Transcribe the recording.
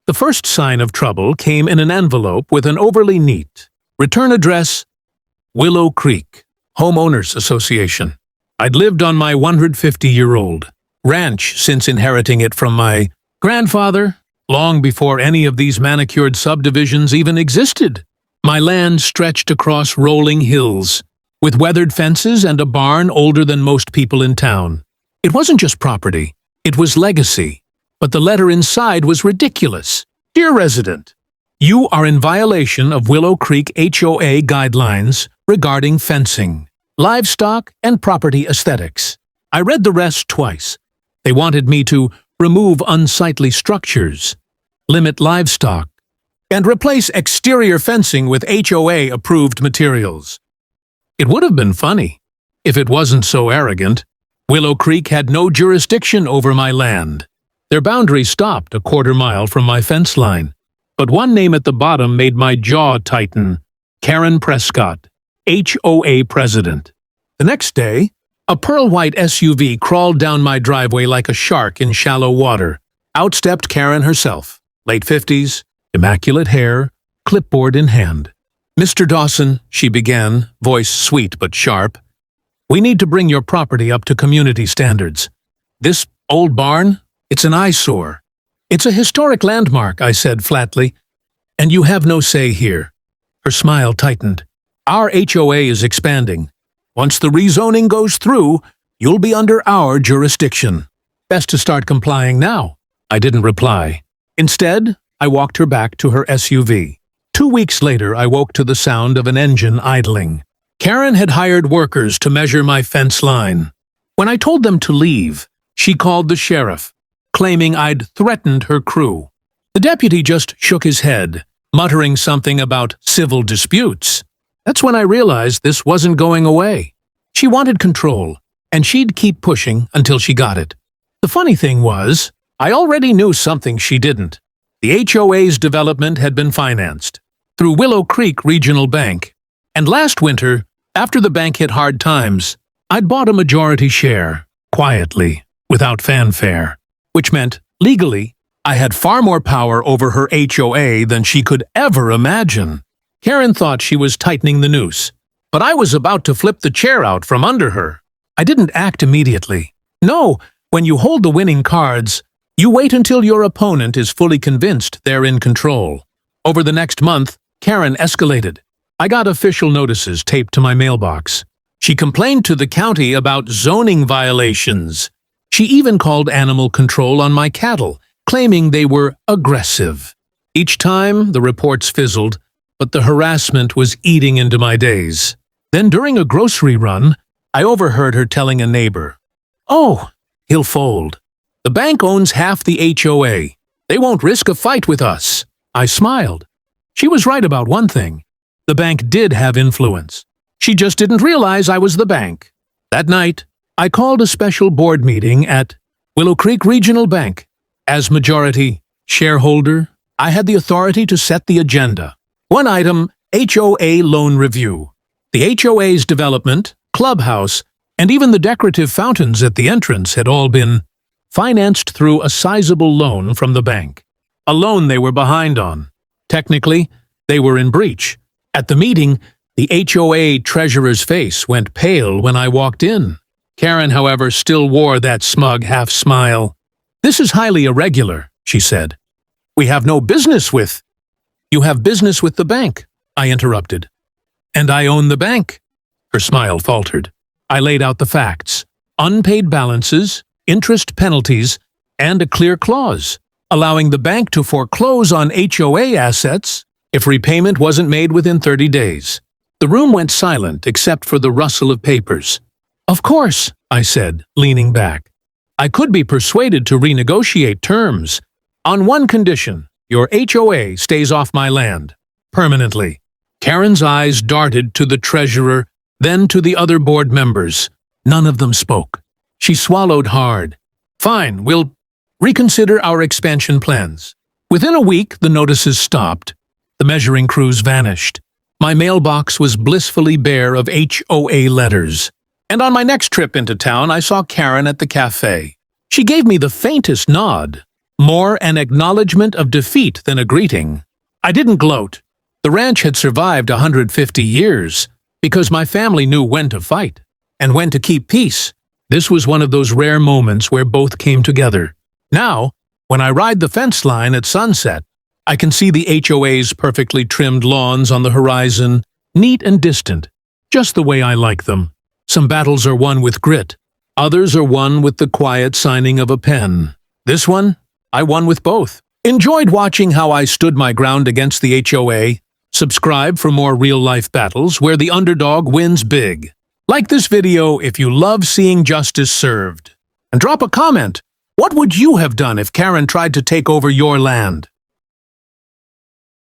The first sign of trouble came in an envelope with an overly neat return address, Willow Creek, Homeowners Association. I'd lived on my 150-year-old ranch since inheriting it from my grandfather, long before any of these manicured subdivisions even existed. My land stretched across rolling hills, with weathered fences and a barn older than most people in town. It wasn't just property, it was legacy. But the letter inside was ridiculous. Dear resident, you are in violation of Willow Creek HOA guidelines regarding fencing, livestock, and property aesthetics. I read the rest twice. They wanted me to remove unsightly structures, limit livestock, and replace exterior fencing with HOA-approved materials. It would have been funny if it wasn't so arrogant. Willow Creek had no jurisdiction over my land. Their boundary stopped a quarter-mile from my fence line, but one name at the bottom made my jaw tighten: Karen Prescott, HOA president. The next day, a pearl-white SUV crawled down my driveway like a shark in shallow water. Out stepped Karen herself, late 50s, immaculate hair, clipboard in hand. "Mr. Dawson," she began, voice sweet but sharp, "we need to bring your property up to community standards. This old barn, it's an eyesore. It's a historic landmark," I said flatly, "and you have no say here." Her smile tightened. "Our HOA is expanding. Once the rezoning goes through, you'll be under our jurisdiction. Best to start complying now." I didn't reply. Instead, I walked her back to her SUV. 2 weeks later, I woke to the sound of an engine idling. Karen had hired workers to measure my fence line. When I told them to leave, she called the sheriff, claiming I'd threatened her crew. The deputy just shook his head, muttering something about civil disputes. That's when I realized this wasn't going away. She wanted control, and she'd keep pushing until she got it. The funny thing was, I already knew something she didn't. The HOA's development had been financed through Willow Creek Regional Bank. And last winter, after the bank hit hard times, I'd bought a majority share, quietly, without fanfare, which meant, legally, I had far more power over her HOA than she could ever imagine. Karen thought she was tightening the noose, but I was about to flip the chair out from under her. I didn't act immediately. No, when you hold the winning cards, you wait until your opponent is fully convinced they're in control. Over the next month, Karen escalated. I got official notices taped to my mailbox. She complained to the county about zoning violations. She even called animal control on my cattle, claiming they were aggressive. Each time, the reports fizzled, but the harassment was eating into my days. Then during a grocery run, I overheard her telling a neighbor, "Oh, he'll fold. The bank owns half the HOA. They won't risk a fight with us." I smiled. She was right about one thing. The bank did have influence. She just didn't realize I was the bank. That night, I called a special board meeting at Willow Creek Regional Bank. As majority shareholder, I had the authority to set the agenda. One item, HOA loan review. The HOA's development, clubhouse, and even the decorative fountains at the entrance had all been financed through a sizable loan from the bank. A loan they were behind on. Technically, they were in breach. At the meeting, the HOA treasurer's face went pale when I walked in. Karen, however, still wore that smug half-smile. "This is highly irregular," she said. "We have no business with—" "You have business with the bank," I interrupted. "And I own the bank." Her smile faltered. I laid out the facts. Unpaid balances, interest penalties, and a clear clause, allowing the bank to foreclose on HOA assets if repayment wasn't made within 30 days. The room went silent except for the rustle of papers. "Of course," I said, leaning back. "I could be persuaded to renegotiate terms. On one condition, your HOA stays off my land. Permanently." Karen's eyes darted to the treasurer, then to the other board members. None of them spoke. She swallowed hard. "Fine, we'll reconsider our expansion plans." Within a week, the notices stopped. The measuring crews vanished. My mailbox was blissfully bare of HOA letters. And on my next trip into town, I saw Karen at the cafe. She gave me the faintest nod, More an acknowledgement of defeat than a greeting. I didn't gloat. The ranch had survived 150 years because my family knew when to fight and when to keep peace. This was one of those rare moments where both came together. Now, when I ride the fence line at sunset, I can see the HOA's perfectly trimmed lawns on the horizon, neat and distant, just the way I like them. Some battles are won with grit. Others are won with the quiet signing of a pen. This one, I won with both. Enjoyed watching how I stood my ground against the HOA. Subscribe for more real-life battles where the underdog wins big. Like this video if you love seeing justice served. And drop a comment. What would you have done if Karen tried to take over your land?